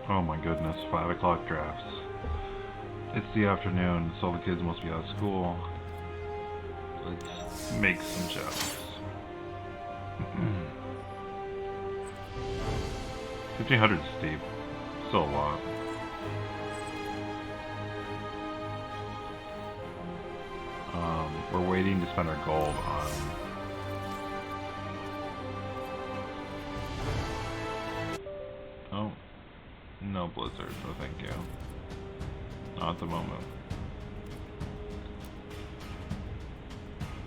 Oh my goodness, 5 o'clock drafts. It's the afternoon, so the kids must be out of school. Let's make some jokes. 1500 is steep. Still a lot. We're waiting to spend our gold on... Oh. No blizzard, no thank you. Not at the moment.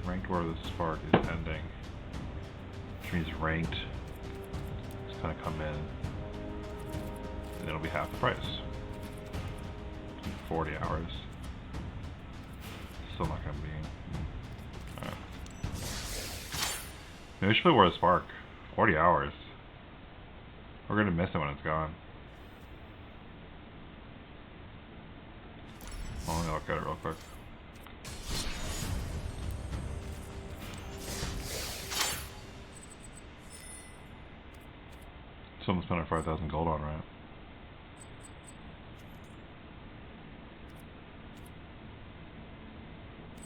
Ranked War of the Spark is ending. Which means ranked is gonna come in. And it'll be half the price. In 40 hours. Still not gonna be. Alright. Maybe we should play War of the Spark. 40 hours. We're gonna miss it when it's gone. Well, let me look at it real quick. Someone spent our 5,000 gold on, right?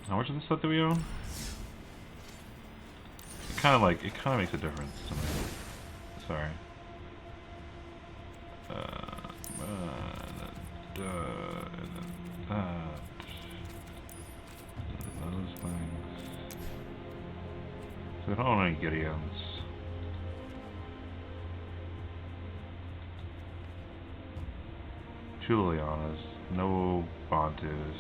How much of this set do we own? It kind of makes a difference to me. Sorry. Those things. So I don't own any Gideons. Two Lilianas. No Bantus.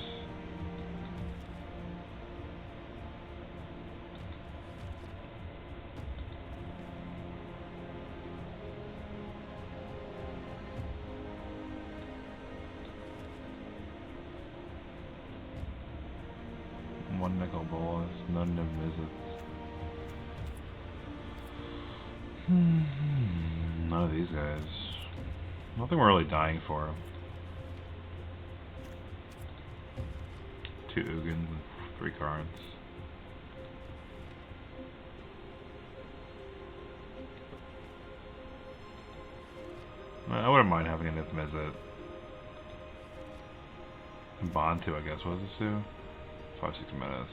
One nickel bolus, none of visits. None of these guys. Nothing we're really dying for. 2 Ugins and 3 cards. I wouldn't mind having a Nith Mizzet. And Bond 2, I guess. What does this do? 5-6 menace.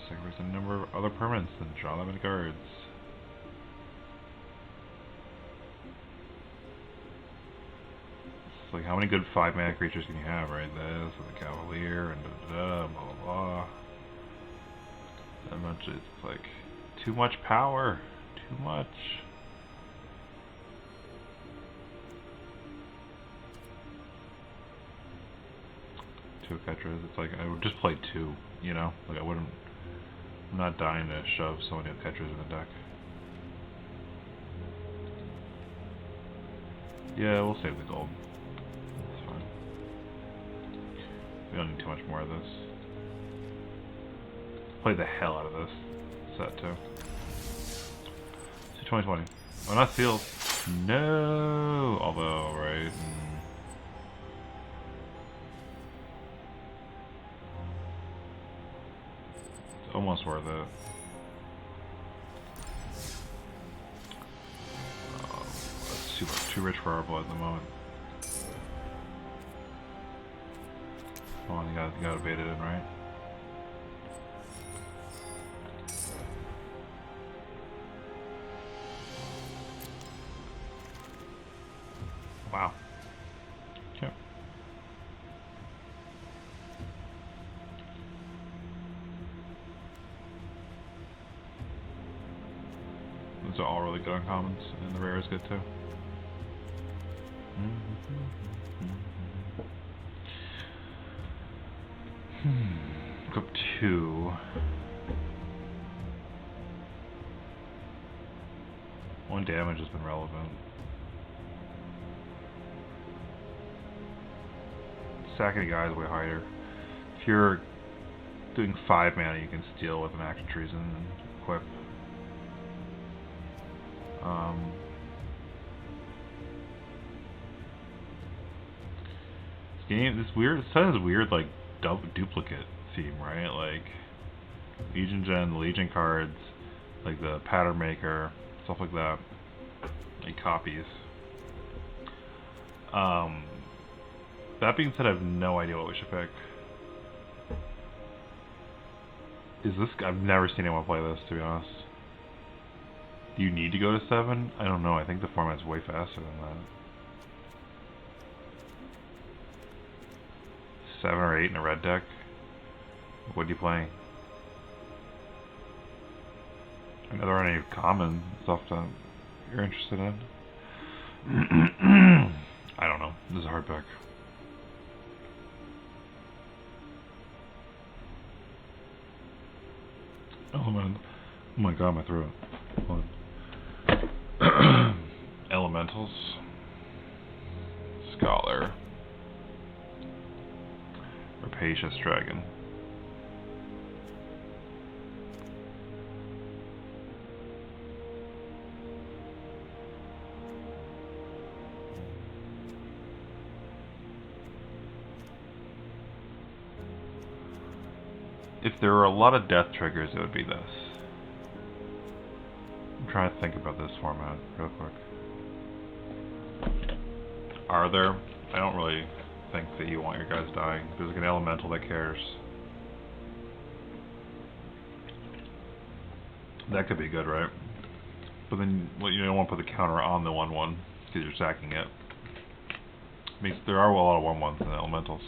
Sacrifice a number of other permanents, then draw them into cards. It's like, how many good 5-mana creatures can you have, right? This, and the Cavalier, and da-da-da, blah blah blah. That much, it's like, too much power. Too much. Two Ketras, it's like, I would just play 2, you know? Like, I'm not dying to shove so many Ketras in the deck. Yeah, we'll save the gold. That's fine. We don't need too much more of this. Play the hell out of this set, too. So 2020. Oh, not sealed. No! Although, right... almost worth it. That's too rich for our blood at the moment. Come on, you gotta bait it in, right? Wow. Okay. Those are all really good uncommons, and the rare is good too. Look up 2. One damage has been relevant. Sacking guy is way higher. If you're doing 5 mana, you can steal with an action treason and equip. This game, this set has weird like duplicate theme, right? Like Legion Gen, the Legion cards, like the Pattern Maker, stuff like that, like copies. That being said, I have no idea what we should pick. I've never seen anyone play this, to be honest. Do you need to go to 7? I don't know, I think the format's way faster than that. 7 or 8 in a red deck? What are you playing? I know there aren't any common stuff that you're interested in. I don't know. This is a hard pick. Oh man. Oh my god, my throat. Hold on. Elementals. Scholar. Rapacious Dragon. If there were a lot of death triggers, it would be this. I'm trying to think about this format real quick. Are there? I don't really think that you want your guys dying. There's like an elemental that cares. That could be good, right? But then you don't want to put the counter on the 1/1 because you're sacking it. Means there are a lot of 1/1s in the elementals.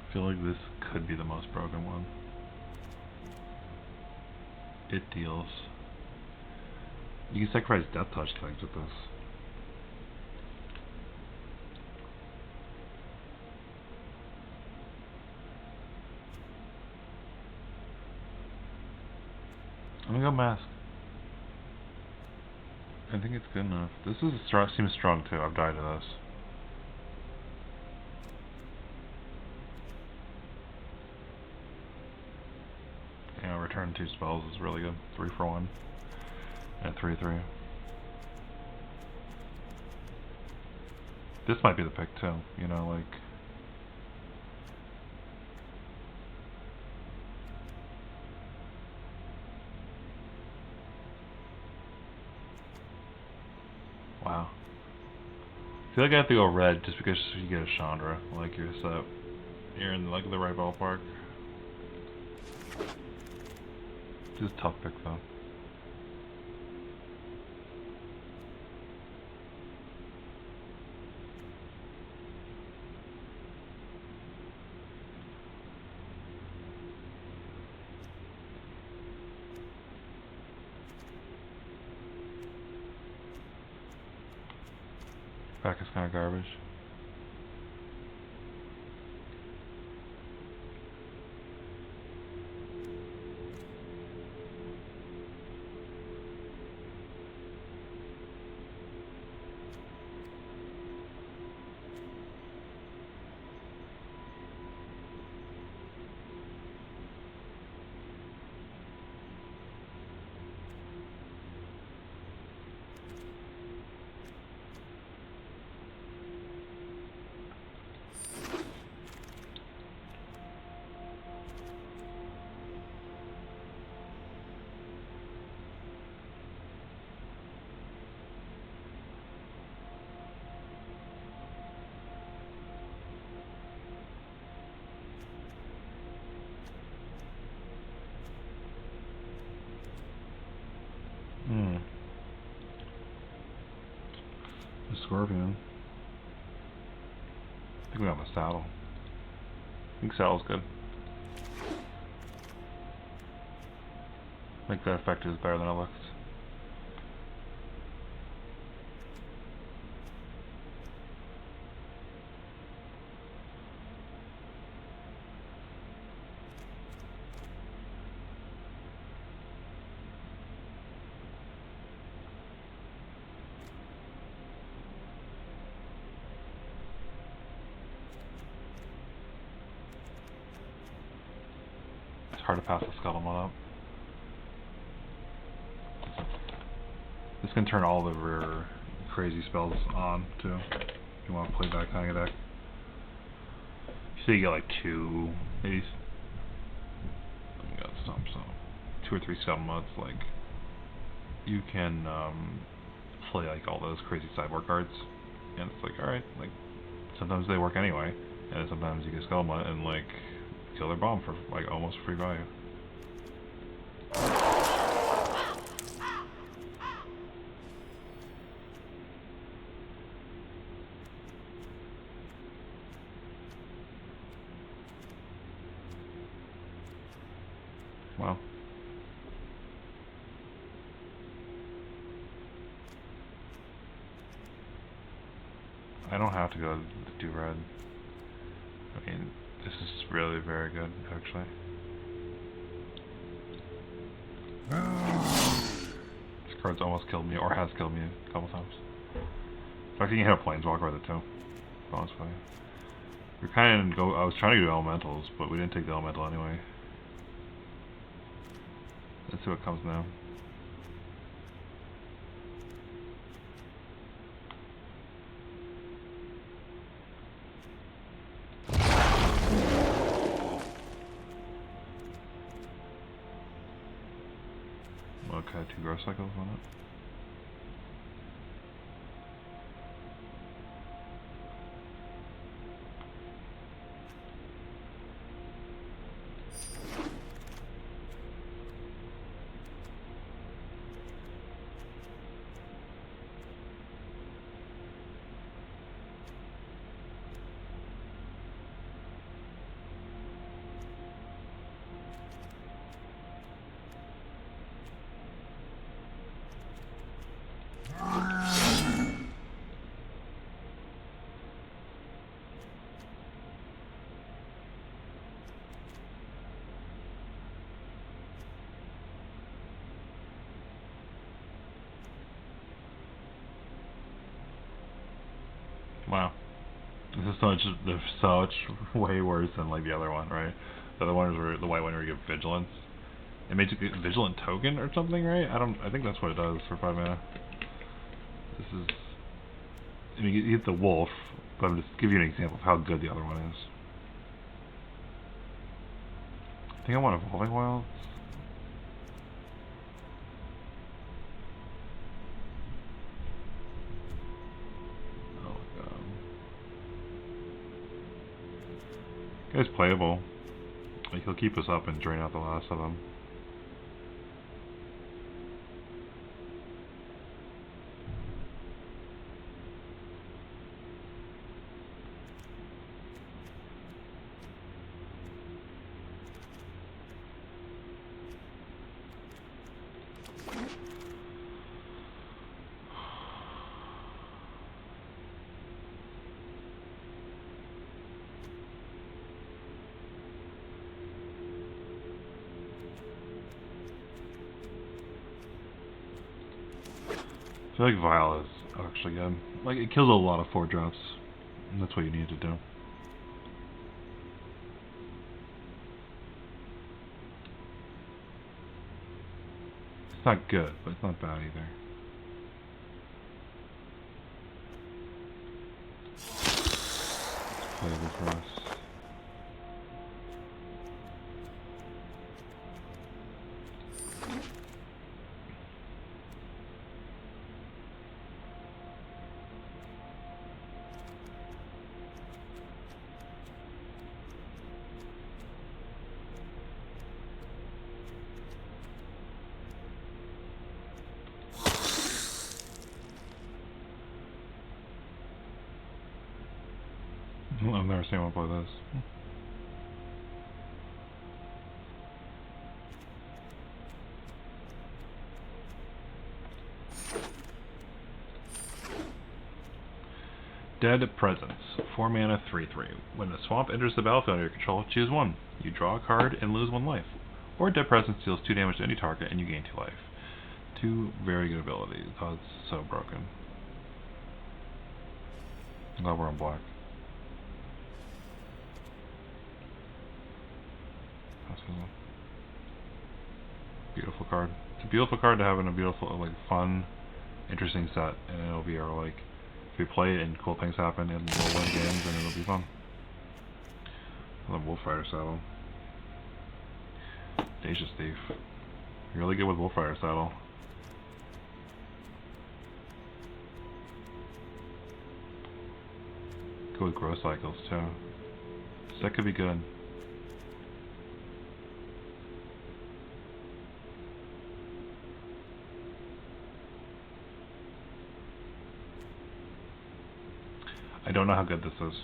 I feel like this could be the most broken one. It deals. You can sacrifice Death Touch things with this. I'm gonna go Mask. I think it's good enough. This seems strong too. I've died to this. Return 2 spells is really good. 3 for 1. And 3/3. This might be the pick too, you know, like. Wow. I feel like I have to go red just because you get a Chandra. Like you're set. You're in like the right ballpark. This is a tough pick though. Back is kind of garbage. The Scorpion. I think we got the saddle. I think saddle's good. I think that effect is better than it looks. hard to pass the Scuttle one up. This can turn all the rare crazy spells on too, if you want to play that kind of deck. So you get like 2, maybe. You got some, so 2 or 3 Scuttle mods. Like you can play like all those crazy sideboard cards, and it's like, alright, like sometimes they work anyway, and sometimes you get Scuttle mod and like kill their bomb for like almost free value. Wow. I don't have to go to do red. I mean, this is really very good, actually. This card's almost killed me, or has killed me a couple times. In fact, you can hit a Planeswalker with it too. Bonus play. We're kind of I was trying to do elementals, but we didn't take the elemental anyway. Let's see what comes now. Okay, 2 growth cycles on it. Wow. This is so much way worse than like the other one, right? The other one was the white one where you get vigilance. It makes you get vigilant token or something, right? I think that's what it does for 5 mana. This is, I mean, you get the wolf, but I'm just giving you an example of how good the other one is. I think I want Evolving Wilds. Guy's playable. Like, he'll keep us up and drain out the last of them. I feel like Vial is actually good. Like, it kills a lot of 4-drops. And that's what you need to do. It's not good, but it's not bad either. It's playable for us. I've never seen one play this. Dead Presence. 4 mana, 3/3. When a swamp enters the battlefield under your control, choose 1. You draw a card and lose 1 life. Or Dead Presence deals 2 damage to any target and you gain 2 life. 2 very good abilities. Oh, it's so broken. I'm glad we're on black. card. It's a beautiful card to have in a beautiful, like, fun, interesting set, and it'll be our, like, if we play it and cool things happen, and we'll win games, and it'll be fun. I love Wolfrider Saddle. Audacious Thief. Really good with Wolfrider Saddle. Good with Growth Cycles, too. So that could be good. I don't know how good this is.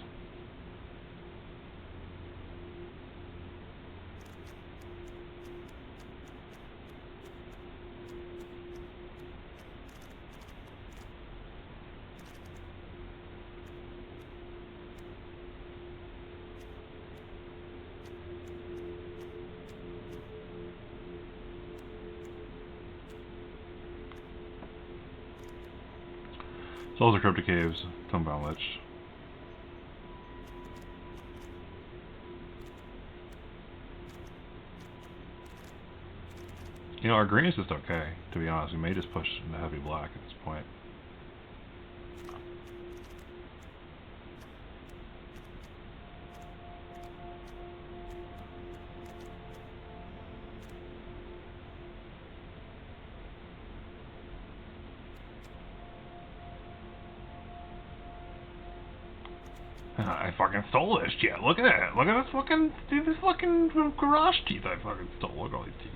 Souls of Cryptic Caves, Tombound Lich. You know, our green is just okay, to be honest. We may just push into heavy black at this point. I fucking stole this shit. Look at it. Look at this fucking, dude, this fucking garage teeth I fucking stole. Look at all these teeth.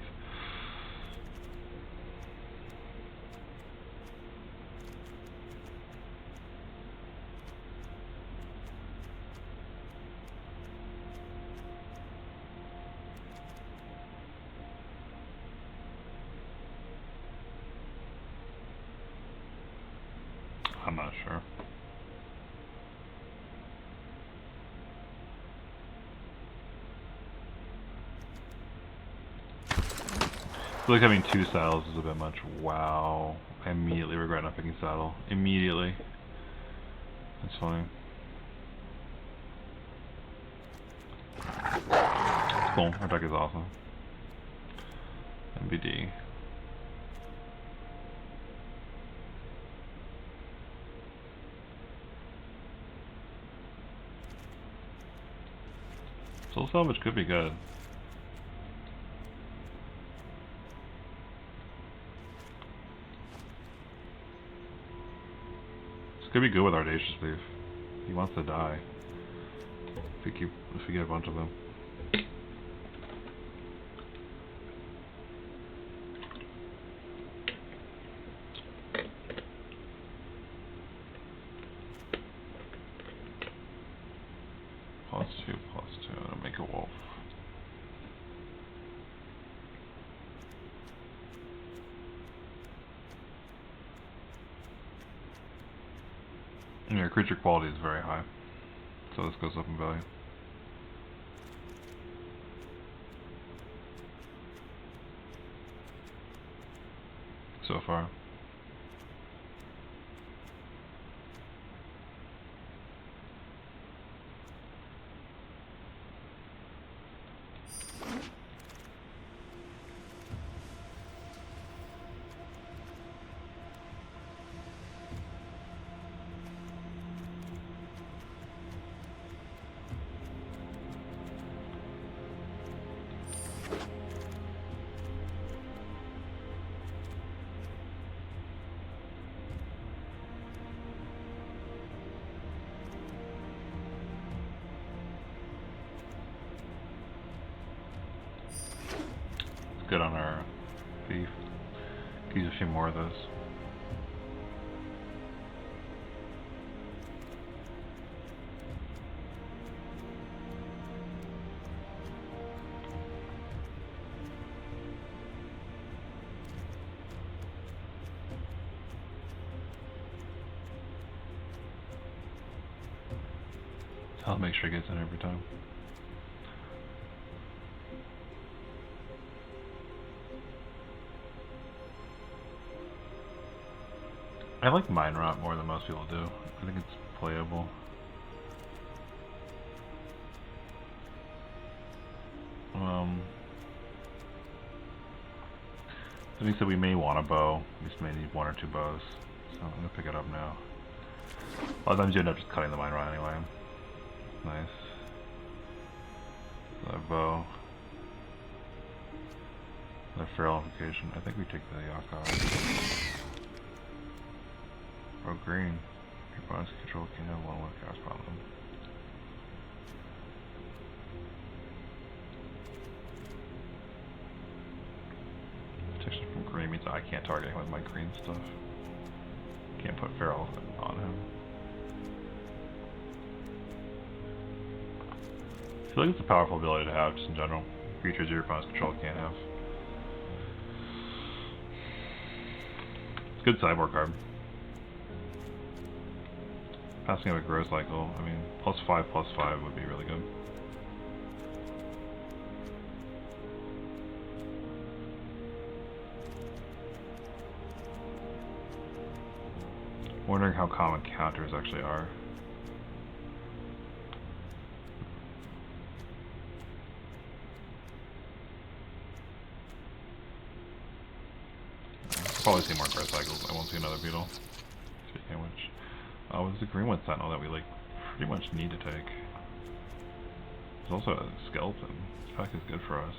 I'm not sure. I feel like having two saddles is a bit much. Wow. I immediately regret not picking saddle. Immediately. That's funny. It's cool. Our deck is awesome. MBD. Soul Salvage could be good. This could be good with our Audacious Thief. He wants to die. If we get a bunch of them. +2, +2, to make a wolf. Yeah, creature quality is very high, so this goes up in value. So far. Good on our thief. Could use a few more of those. I'll make sure it gets in every time. I like Mind Rot more than most people do. I think it's playable. So he said we may want a bow. We just may need 1 or 2 bows. So I'm gonna pick it up now. A lot of times you end up just cutting the mine run anyway. Nice. Another bow. Another feral amplification. I think we take the Yaka. Oh, green. Your bonus control can have 1 more cast on them. Protection from green means I can't target him with my green stuff. Can't put feral on him. I feel like it's a powerful ability to have, just in general. Creatures your opponent's control can't have. It's a good sideboard card. Passing up a grow cycle, I mean, +5/+5 would be really good. Wondering how common counters actually are. I'll probably see more grow cycles. I won't see another beetle. Speaking of which. What's the Greenwood Sentinel that we like pretty much need to take? There's also a skeleton. This pack is good for us.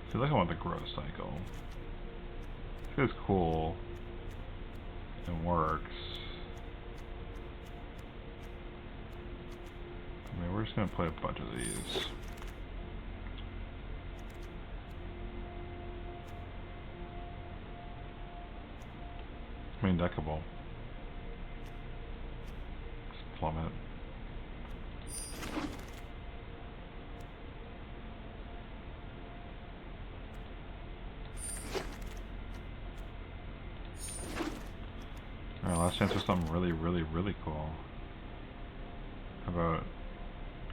I feel like I want the growth cycle. I think it's cool and works. I mean, we're just gonna play a bunch of these. I mean, deckable. Just plummet. Alright, last chance for something really, really, really cool. How about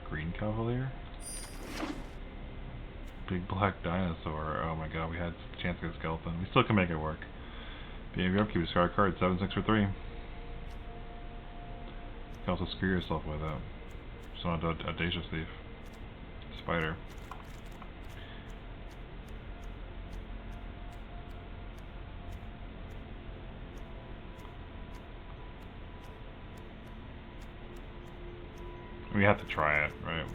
Green Cavalier? Big black dinosaur. Oh my god, we had a chance to get a skeleton. We still can make it work. Behavior upkeep, discard card, 7/6 for 3. You can also screw yourself with it. Just not an audacious thief. Spider. We have to try it, right?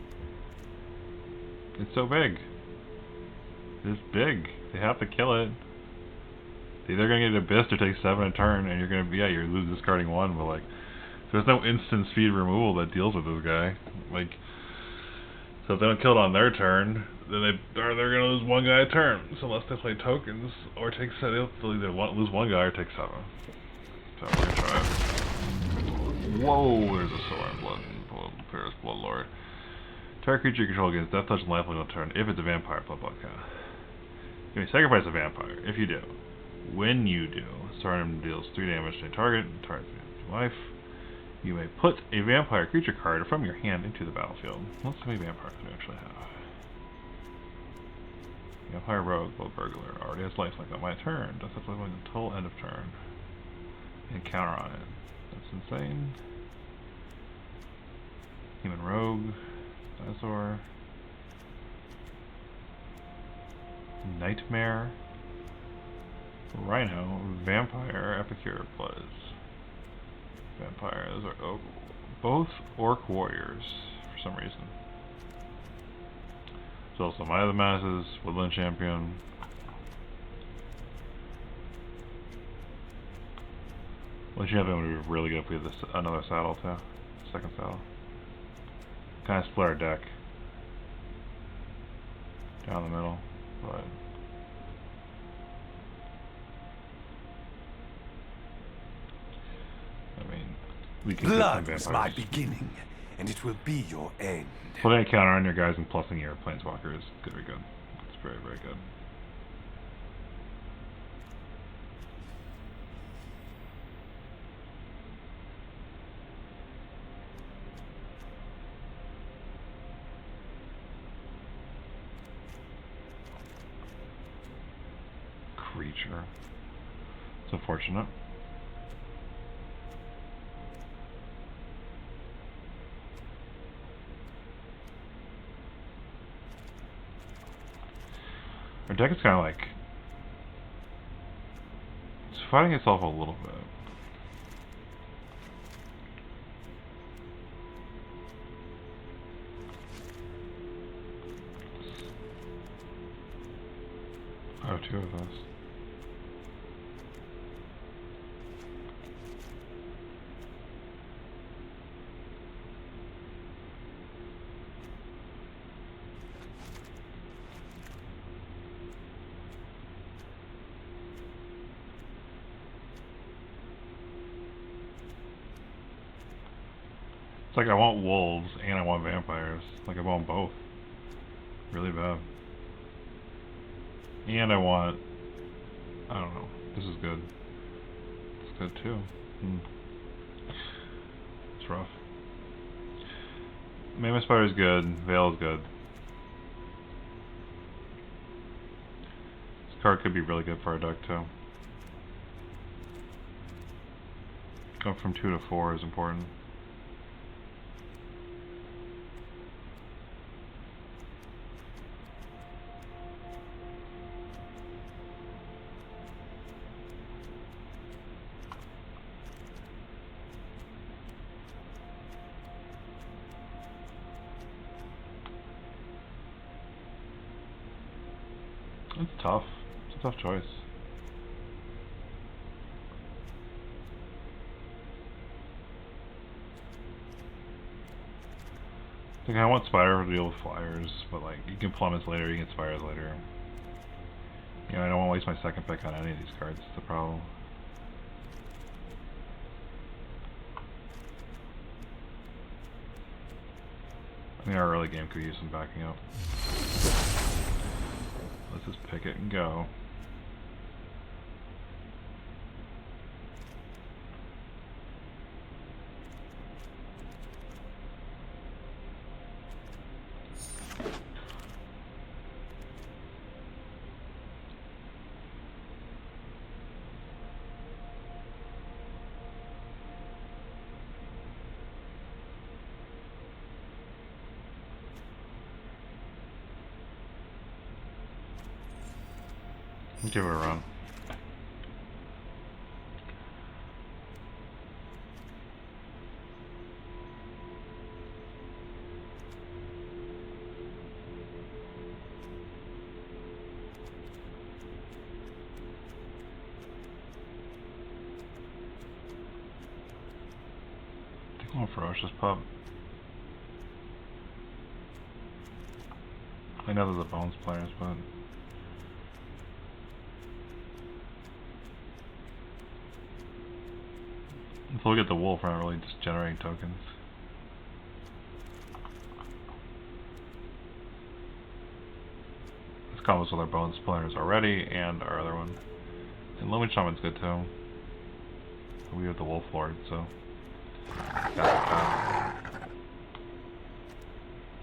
It's so big. It's big. They have to kill it. They're either gonna get Abyss or take 7 a turn, and you're gonna be, yeah, you're discarding 1, but like, there's no instant speed removal that deals with this guy. Like, so if they don't kill it on their turn, then they're gonna lose 1 guy a turn. So unless they play tokens or take 7, they'll either lose 1 guy or take 7. So we're gonna try it. Whoa, there's a Solar Blood, Paris Bloodlord. Target creature you control against Death Touch and Lifelink on turn. If it's a vampire, blah blah blah. You may sacrifice a vampire. If you do. When you do, Stardom deals 3 damage to a target, target life. You may put a vampire creature card from your hand into the battlefield. Let's see how many vampires we actually have. Vampire Rogue, Blood Burglar, already has lifelink on my turn. Does have lifelink until end of turn. And counter on it. That's insane. Human Rogue, Dinosaur. Nightmare. Rhino, Vampire, Epicure, Bloods. Vampire, those are both Orc Warriors for some reason. There's also Might of the Masses, Woodland Champion. Woodland Champion would be really good if we had another saddle too. Second saddle. Kind of split our deck down the middle, but I mean, we can Blood is my beginning, and it will be your end. Putting a counter on your guys and plussing your planeswalker is very good. It's very, very good. Creature. It's unfortunate. Our deck is kind of like it's fighting itself a little bit. Oh, two of us. It's like I want wolves and I want vampires. Like I want both. Really bad. And I want... I don't know. This is good. It's good too. It's rough. Mammoth Spider is good. Veil is good. This card could be really good for our deck too. Going from 2 to 4 is important. It's tough. It's a tough choice. Like I want Spider to deal with flyers, but like you can plummets later, you can spires later. You know, I don't want to waste my second pick on any of these cards. It's the problem. I think our early game could use some backing up. Let's just pick it and go. Give it a run. Take one ferocious pup. I know there's a bones players, but if we look at the wolf, we're not really just generating tokens. This combos with our bones players already and our other one. And Lumen Shaman's good too. We have the Wolf Lord, so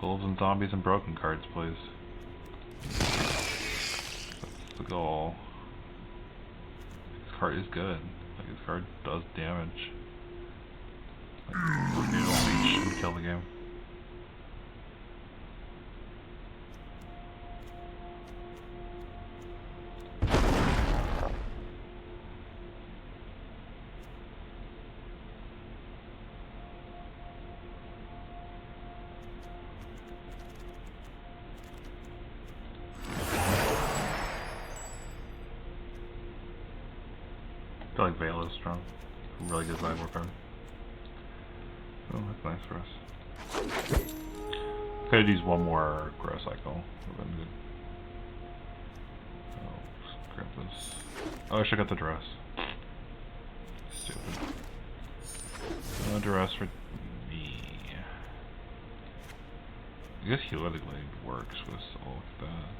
wolves and zombies and broken cards, please. That's the goal. This card is good. Like this card does damage. Like, it'll reach and kill the game. I feel like Veil is strong. Really good sideboard card. Oh, that's nice for us. Could have used one more grow cycle. Would have been good. Oh, just grab this. Oh, I should have got the dress. Stupid. No dress for me. I guess Healing Glade works with all of that.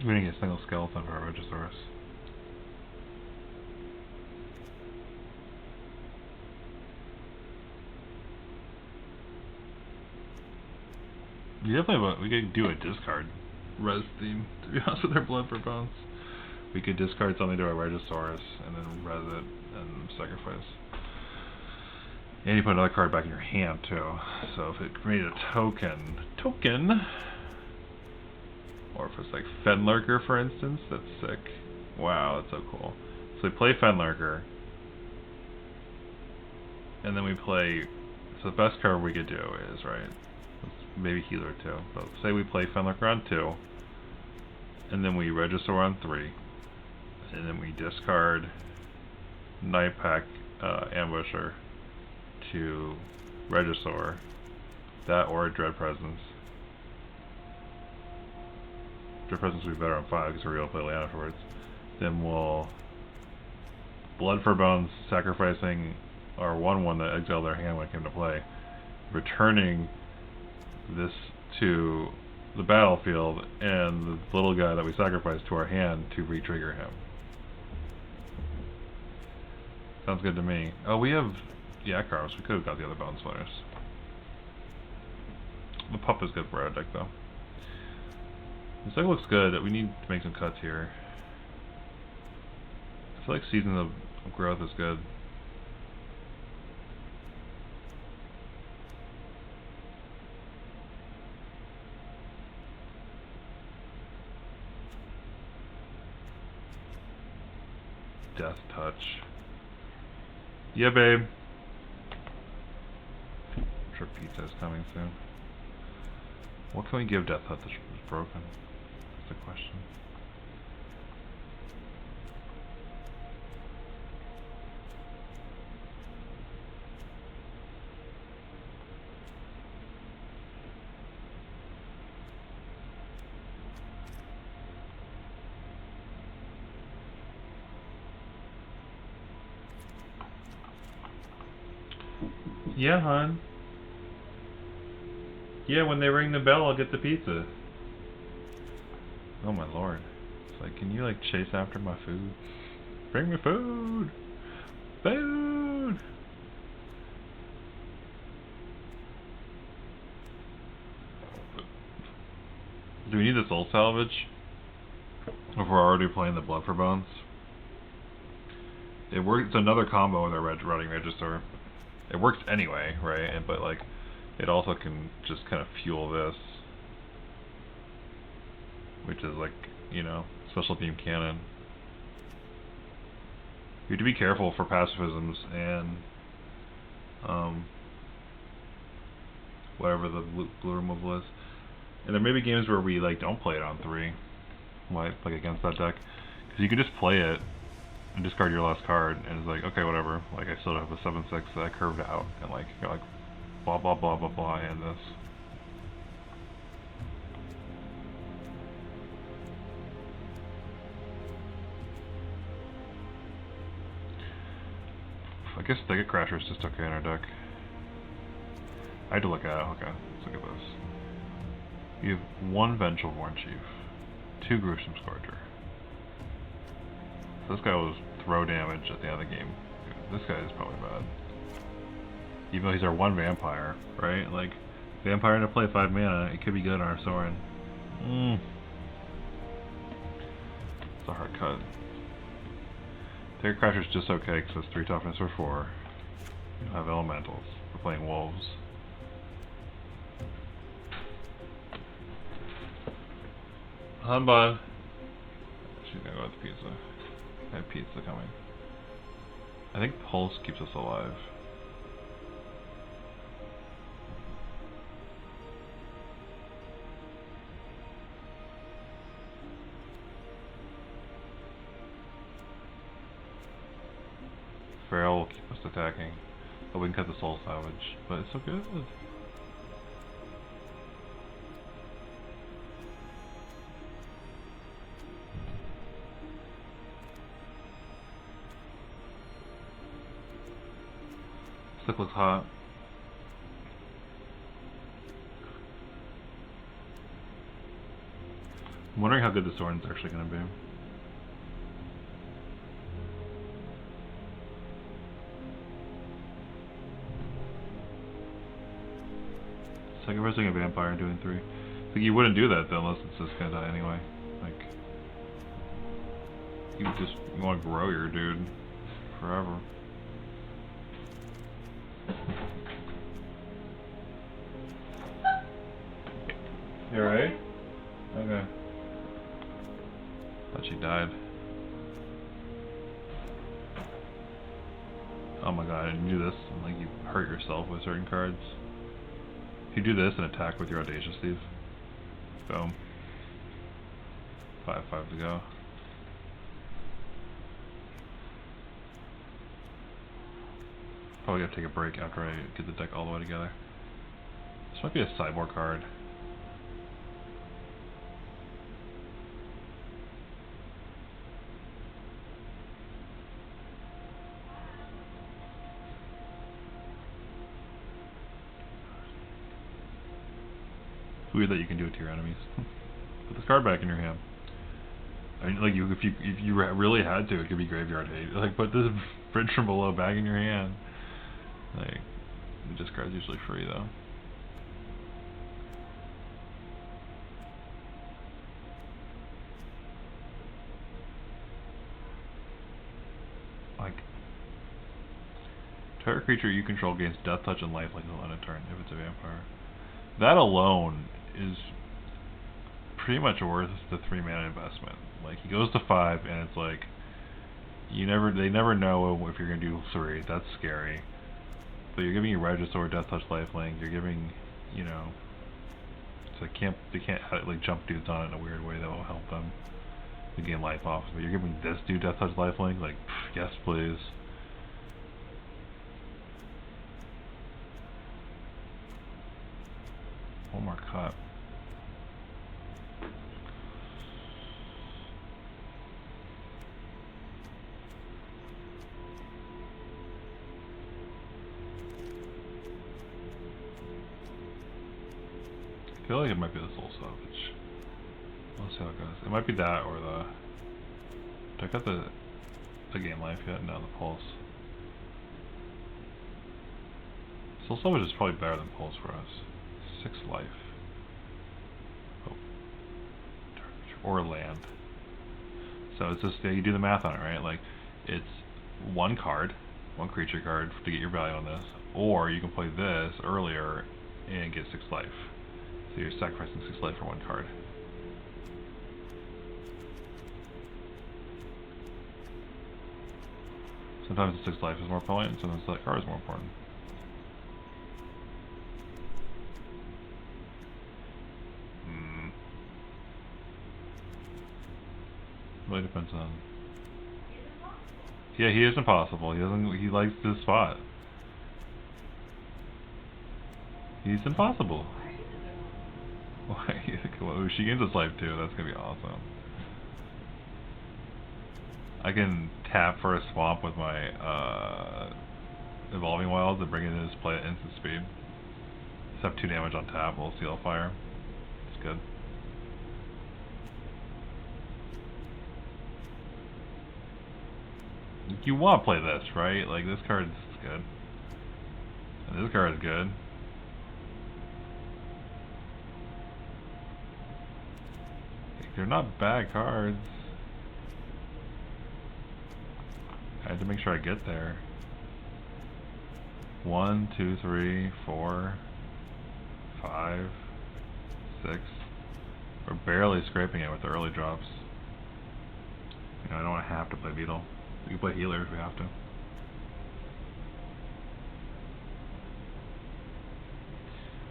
We didn't get a single skeleton for our Regisaurus. We could do a discard res theme, to be honest with our Blood for Bones. We could discard something to our Regisaurus and then res it and sacrifice. And you put another card back in your hand too. So if it made a token, or if it's like Fenlurker for instance, that's sick. Wow, that's so cool. So we play Fenlurker, and then we play, so the best card we could do is, right, maybe Healer too, but say we play Fenlurker on 2, and then we Regisaur on 3, and then we discard Night Pack Ambusher to Regisaur, that or a Dread Presence. Dread Presence would be better on 5 because we're able to play land afterwards. Then we'll Blood for Bones, sacrificing our 1/1 that exiled their hand when it came to play, returning this to the battlefield, and the little guy that we sacrificed to our hand to re-trigger him. Sounds good to me. Oh, we have Yakaros. We could have got the other Bone Splitters. The pup is good for our deck, though. This deck looks good. We need to make some cuts here. I feel like Season of Growth is good. Death Touch. Yeah, babe. I'm sure pizza is coming soon. What can we give Death Touch that's broken? That's the question. Yeah, hon. Yeah, when they ring the bell, I'll get the pizza. Oh my lord. It's like, can you like chase after my food? Bring me food! Food! Do we need the soul salvage? If we're already playing the Blood for Bones? It works. It's another combo with our running Regisaur. It works anyway, right? But like, it also can just kind of fuel this, which is like, you know, special beam cannon. You have to be careful for pacifisms and whatever the blue removal is. And there may be games where we like don't play it on 3, like against that deck, because you can just play it and discard your last card, and it's like, okay, whatever. Like, I still have a 7/6 that I curved out, and like, you're like, blah blah blah blah blah, and this. I guess Thicket Crasher is just okay in our deck. I had to look at it. Okay, let's look at this. You have 1 Vengeful Born Chief, 2 Gruesome Scourger. So this guy will throw damage at the end of the game. This guy is probably bad. Even though he's our 1 vampire, right? Like, vampire to play 5 mana, it could be good on our Sorin. It's a hard cut. Thicket Crasher's just okay because it's 3 toughness for 4. You don't have elementals. We're playing wolves. Bud. She's gonna go with the pizza. I have pizza coming. I think Pulse keeps us alive. Feral will keep us attacking. But we can cut the Soul Salvage. But it's so good. Stick looks hot. I'm wondering how good the Soren's actually going to be. Sacrificing a vampire and doing 3. Like, you wouldn't do that though unless it's just gonna die anyway. Like, you want to grow your dude forever. You alright? Okay. Thought she died. Oh my god, and you do this and like you hurt yourself with certain cards. If you do this and attack with your Audacious Thief. Boom. 5/5 to go. Probably gotta take a break after I get the deck all the way together. This might be a sideboard card. It's weird that you can do it to your enemies. Put this card back in your hand. I mean, like if you really had to, it could be graveyard hate. Like, put this Bridge from Below back in your hand. Like, this card's usually free though. Like, target creature you control gains Death Touch and Lifelink on a turn if it's a vampire. That alone is pretty much worth the 3 mana investment. Like, he goes to 5 and it's like they never know if you're gonna do 3. That's scary. But you're giving your Regisaur Death Touch Lifelink. You're giving, you know, so they can't like jump dudes on it in a weird way that will help them to gain life off. But you're giving this dude Death Touch Lifelink. Like, pff, yes please. One more cut. I feel like it might be the Soul Salvage. Let's see how it goes. It might be that or the... Did I got the game life yet? No, the Pulse. Soul Salvage is probably better than Pulse for us. 6 life. Oh. Or land. So it's just, yeah, you do the math on it, right? Like, it's 1 card, 1 creature card to get your value on this. Or you can play this earlier and get 6 life. So you're sacrificing 6 life for 1 card. Sometimes the 6 life is more potent, sometimes that card is more important. Really depends on... Yeah, he is impossible. He likes this spot. He's impossible. Why? Well, she gains this life too. That's gonna be awesome. I can tap for a swamp with my Evolving Wilds and bring it in his play at instant speed. Just have 2 damage on tap. We'll Seal Fire. It's good. You want to play this, right? Like, this card is good. And this card is good. They're not bad cards. I had to make sure I get there. 1, 2, 3, 4, 5, 6. We're barely scraping it with the early drops. You know, I don't have to play Beetle. We can play Healer if we have to.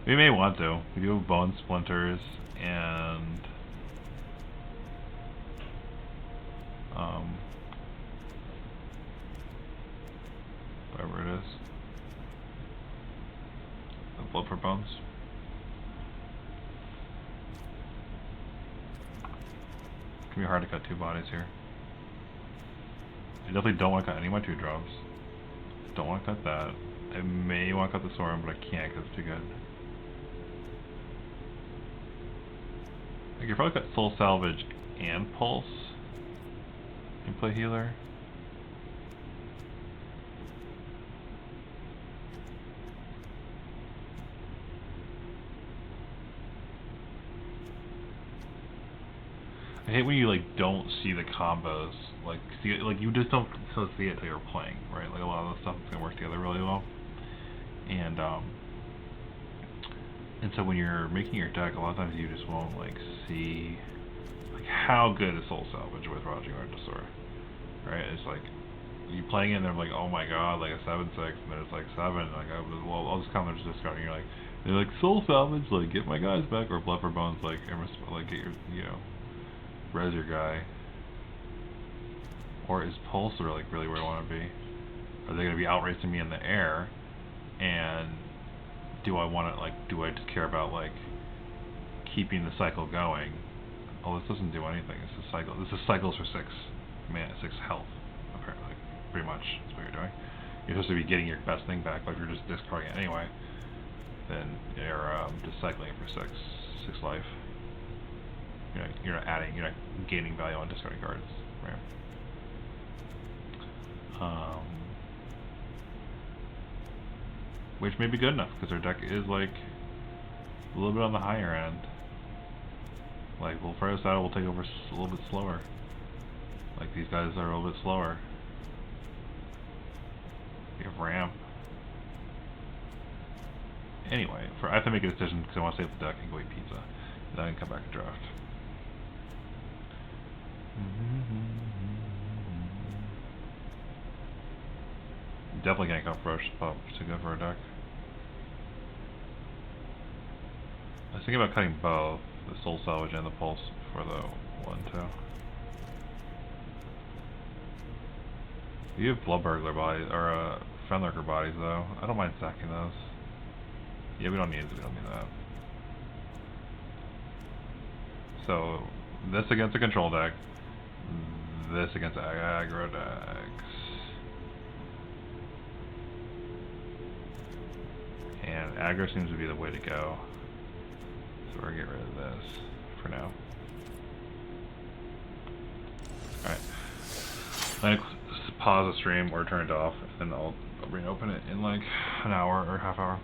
We may want to. We do have Bone Splinters and whatever it is. The Blood for Bones. It's gonna be hard to cut 2 bodies here. I definitely don't want to cut any of my 2 drops. Don't want to cut that. I may want to cut the Sorin, but I can't because it's too good. Like, you probably got Soul Salvage and Pulse and play healer. I hate when you like don't see the combos, like you just don't see it till you're playing, right? Like a lot of the stuff is gonna work together really well, and so when you're making your deck, a lot of times you just won't like see like how good is Soul Salvage with Raging Archosaur, right? It's like you playing it and they're like, oh my god, like a 7/6, and there's like 7, like I'll just count them just discarding. You're like, they're like Soul Salvage, like get my guys back, or Blood for Bones, like get your res your guy. Or is Pulse like really where I want to be? Are they going to be outracing me in the air? And do I want to do I just care about like keeping the cycle going? Oh, this doesn't do anything. It's a cycle. This is cycles for 6 health. Apparently, pretty much that's what you're doing. You're supposed to be getting your best thing back, but if you're just discarding it anyway, then you're just cycling it for 6 life. You're not adding, you're not gaining value on discarding cards, right? Which may be good enough because their deck is like a little bit on the higher end. Like Wolfredo Saddle will take over a little bit slower. Like these guys are a little bit slower. You have ramp. Anyway, I have to make a decision because I want to save the deck and go eat pizza. And then I can come back and draft. Definitely can't come first pop to go for a deck. I was thinking about cutting both, the Soul Salvage and the Pulse for the 1/2. You have Blood Burglar bodies, or Fenlurker bodies though. I don't mind sacking those. Yeah, we don't need that. So, this against a control deck, this against aggro decks. And aggro seems to be the way to go. So we're gonna get rid of this for now. Alright. I'm gonna pause the stream or turn it off, and I'll reopen it in like an hour or half hour.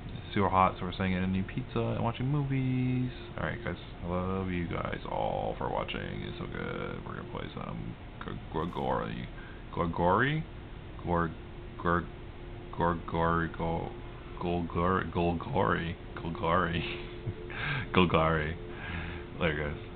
It's super hot, so we're staying in eating pizza and watching movies. Alright guys, I love you guys all for watching. It's so good. We're gonna play some Golgari. Golgari. Later guys.